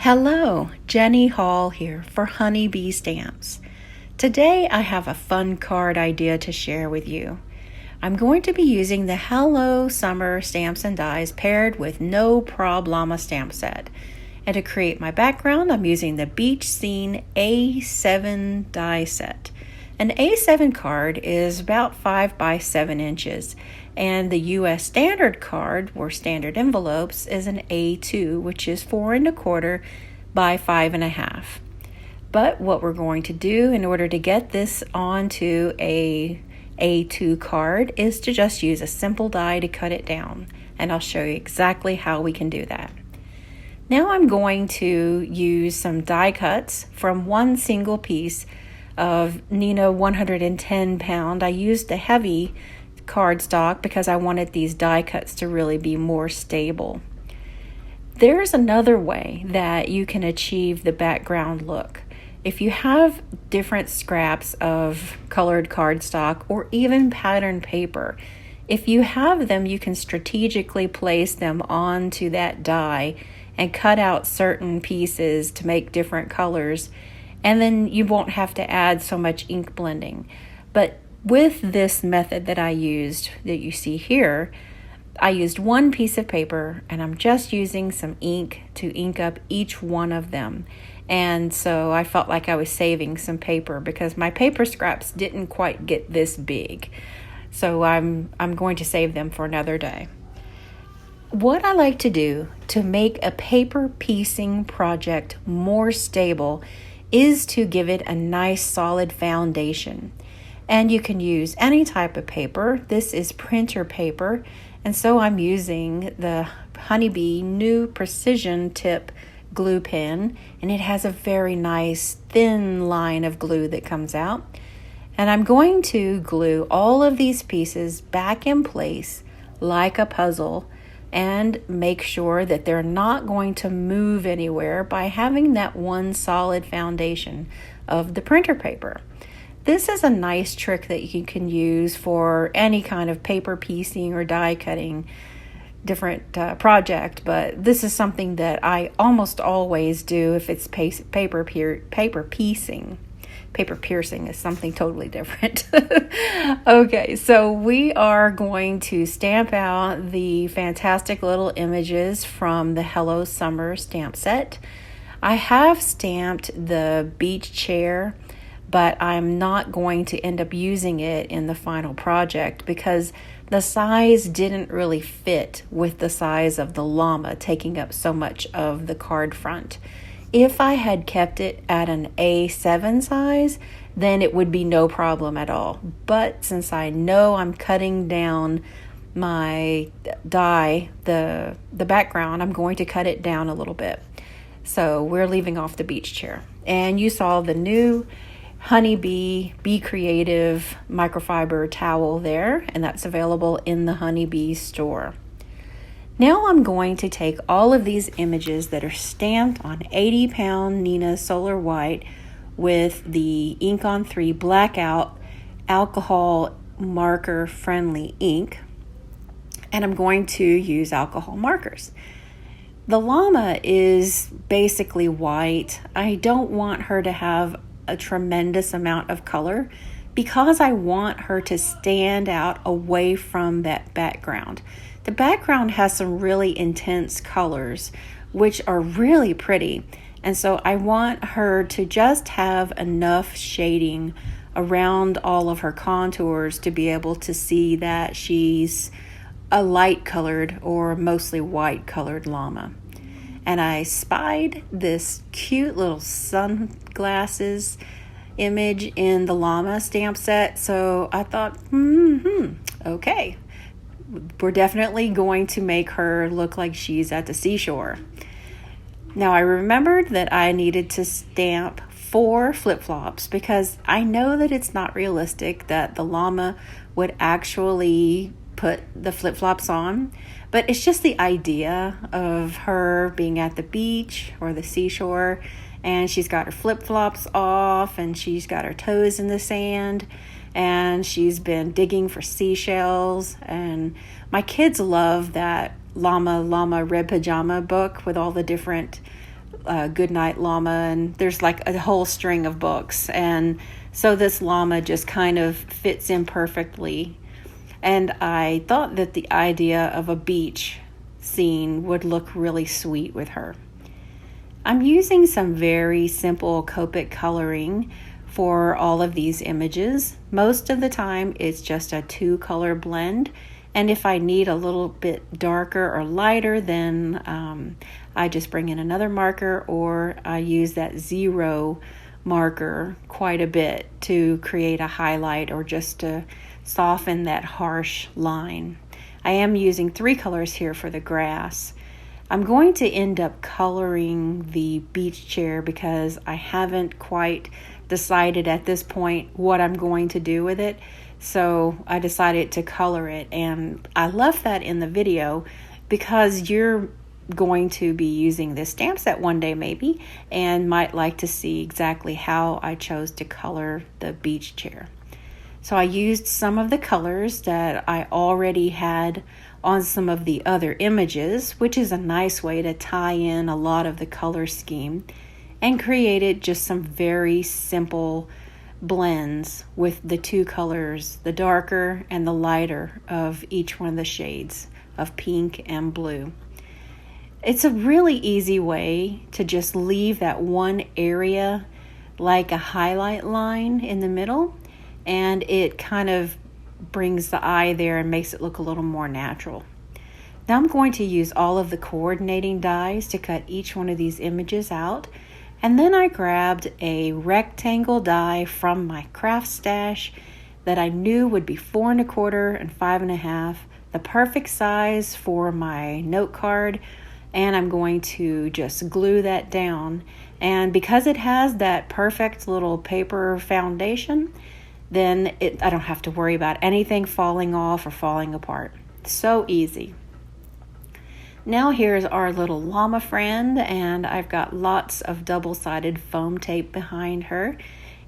Hello, Jenny Hall here for Honeybee Stamps. Today I have a fun card idea to share with you. I'm going to be using the Hello Summer Stamps and Dies paired with No Problema stamp set. And to create my background, I'm using the Beach Scene A7 die set. An A7 card is about 5 by 7 inches, and the US standard card, or standard envelopes, is an A2, which is 4 1/4 by 5 1/2. But what we're going to do in order to get this onto a A2 card is to just use a simple die to cut it down, and I'll show you exactly how we can do that. Now I'm going to use some die cuts from one single piece of Neenah 110 pound. I used the heavy cardstock because I wanted these die cuts to really be more stable. There's another way that you can achieve the background look. If you have different scraps of colored cardstock or even pattern paper, if you have them, you can strategically place them onto that die and cut out certain pieces to make different colors, and then you won't have to add so much ink blending. But with this method that I used, that you see here, I used one piece of paper and I'm just using some ink to ink up each one of them. And so I felt like I was saving some paper because my paper scraps didn't quite get this big. So I'm going to save them for another day. What I like to do to make a paper piecing project more stable is to give it a nice solid foundation. And you can use any type of paper. This is printer paper, and so I'm using the Honeybee new precision tip glue pen, and it has a very nice thin line of glue that comes out. And I'm going to glue all of these pieces back in place like a puzzle and make sure that they're not going to move anywhere by having that one solid foundation of the printer paper. This is a nice trick that you can use for any kind of paper piecing or die cutting different project, but this is something that I almost always do if it's paper piecing. Paper piercing is something totally different. Okay, so we are going to stamp out the fantastic little images from the Hello Summer stamp set. I have stamped the beach chair, but I'm not going to end up using it in the final project because the size didn't really fit with the size of the llama taking up so much of the card front. If I had kept it at an A7 size, then it would be no problem at all. But since I know I'm cutting down my die, the background, I'm going to cut it down a little bit. So we're leaving off the beach chair. And you saw the new Honeybee Be Creative microfiber towel there, and that's available in the Honeybee store. Now I'm going to take all of these images that are stamped on 80 pound Neenah Solar White with the Ink on 3 blackout alcohol marker friendly ink, and I'm going to use alcohol markers. The llama is basically white. I don't want her to have a tremendous amount of color because I want her to stand out away from that background. The background has some really intense colors, which are really pretty. And so I want her to just have enough shading around all of her contours to be able to see that she's a light colored or mostly white colored llama. And I spied this cute little sunglasses image in the llama stamp set. So I thought, okay. We're definitely going to make her look like she's at the seashore. Now I remembered that I needed to stamp 4 flip-flops because I know that it's not realistic that the llama would actually put the flip-flops on, but it's just the idea of her being at the beach or the seashore, and she's got her flip-flops off and she's got her toes in the sand, and she's been digging for seashells. And my kids love that Llama Red Pajama book with all the different Goodnight Llama, and there's like a whole string of books. And so this llama just kind of fits in perfectly. And I thought that the idea of a beach scene would look really sweet with her. I'm using some very simple Copic coloring for all of these images. Most of the time it's just a 2-color blend, and if I need a little bit darker or lighter, then I just bring in another marker, or I use that 0 marker quite a bit to create a highlight or just to soften that harsh line. I am using 3 colors here for the grass. I'm going to end up coloring the beach chair because I haven't quite decided at this point what I'm going to do with it. So I decided to color it, and I left that in the video because you're going to be using this stamp set one day maybe, and might like to see exactly how I chose to color the beach chair. So I used some of the colors that I already had on some of the other images, which is a nice way to tie in a lot of the color scheme, and created just some very simple blends with the 2 colors, the darker and the lighter of each one of the shades of pink and blue. It's a really easy way to just leave that one area like a highlight line in the middle, and it kind of brings the eye there and makes it look a little more natural. Now I'm going to use all of the coordinating dies to cut each one of these images out, and then I grabbed a rectangle die from my craft stash that I knew would be 4 1/4 and 5 1/2, the perfect size for my note card, and I'm going to just glue that down. And because it has that perfect little paper foundation, then I don't have to worry about anything falling off or falling apart. So easy. Now here's our little llama friend, and I've got lots of double-sided foam tape behind her,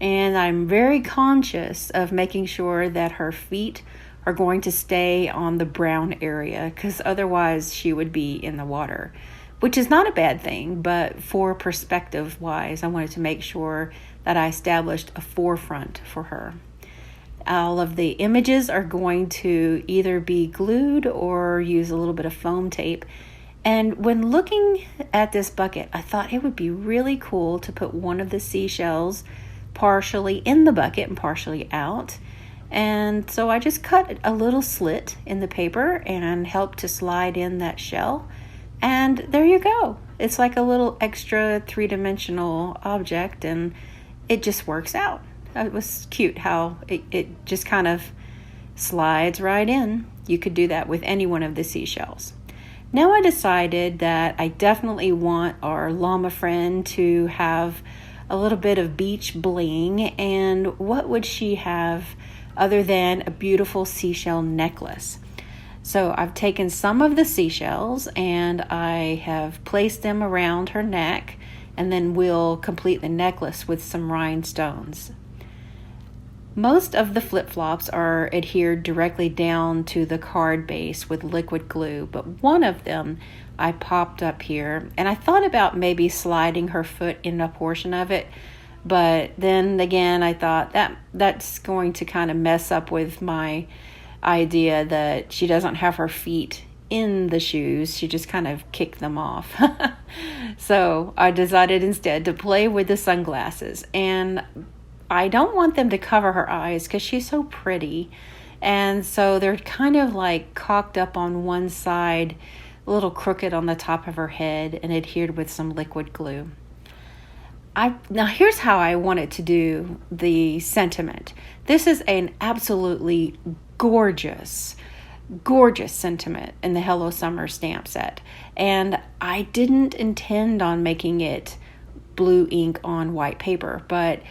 and I'm very conscious of making sure that her feet are going to stay on the brown area, because otherwise she would be in the water, which is not a bad thing, but for perspective wise, I wanted to make sure that I established a forefront for her. All of the images are going to either be glued or use a little bit of foam tape. And when looking at this bucket, I thought it would be really cool to put one of the seashells partially in the bucket and partially out. And so I just cut a little slit in the paper and helped to slide in that shell. And there you go. It's like a little extra 3-dimensional object, and it just works out. It was cute how it just kind of slides right in. You could do that with any one of the seashells. Now I decided that I definitely want our llama friend to have a little bit of beach bling, and what would she have other than a beautiful seashell necklace? So I've taken some of the seashells and I have placed them around her neck, and then we'll complete the necklace with some rhinestones. Most of the flip-flops are adhered directly down to the card base with liquid glue, but one of them I popped up here, and I thought about maybe sliding her foot in a portion of it, but then again I thought that's going to kind of mess up with my idea that she doesn't have her feet in the shoes, she just kind of kicked them off. So I decided instead to play with the sunglasses, and I don't want them to cover her eyes because she's so pretty, and so they're kind of like cocked up on one side, a little crooked on the top of her head, and adhered with some liquid glue. Now here's how I wanted to do the sentiment. This is an absolutely gorgeous sentiment in the Hello Summer stamp set, and I didn't intend on making it blue ink on white paper, but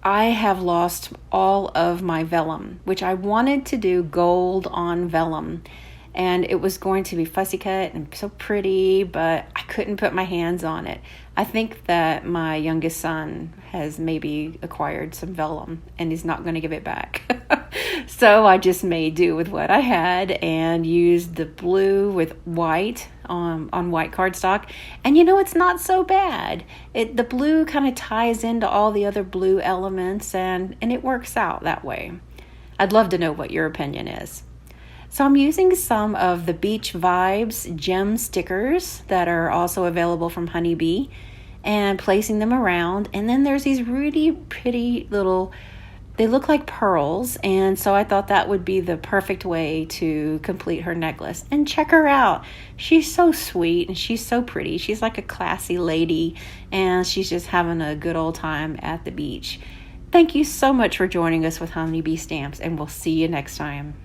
I have lost all of my vellum, which I wanted to do gold on vellum, and it was going to be fussy cut and so pretty, but I couldn't put my hands on it. I think that my youngest son has maybe acquired some vellum and he's not going to give it back. So I just made do with what I had and used the blue with white on white cardstock. And it's not so bad. The blue kind of ties into all the other blue elements, and it works out that way. I'd love to know what your opinion is. So I'm using some of the Beach Vibes gem stickers that are also available from Honeybee and placing them around. And then there's these really pretty little, they look like pearls, and so I thought that would be the perfect way to complete her necklace. And check her out. She's so sweet and she's so pretty. She's like a classy lady, and she's just having a good old time at the beach. Thank you so much for joining us with Honeybee Stamps, and we'll see you next time.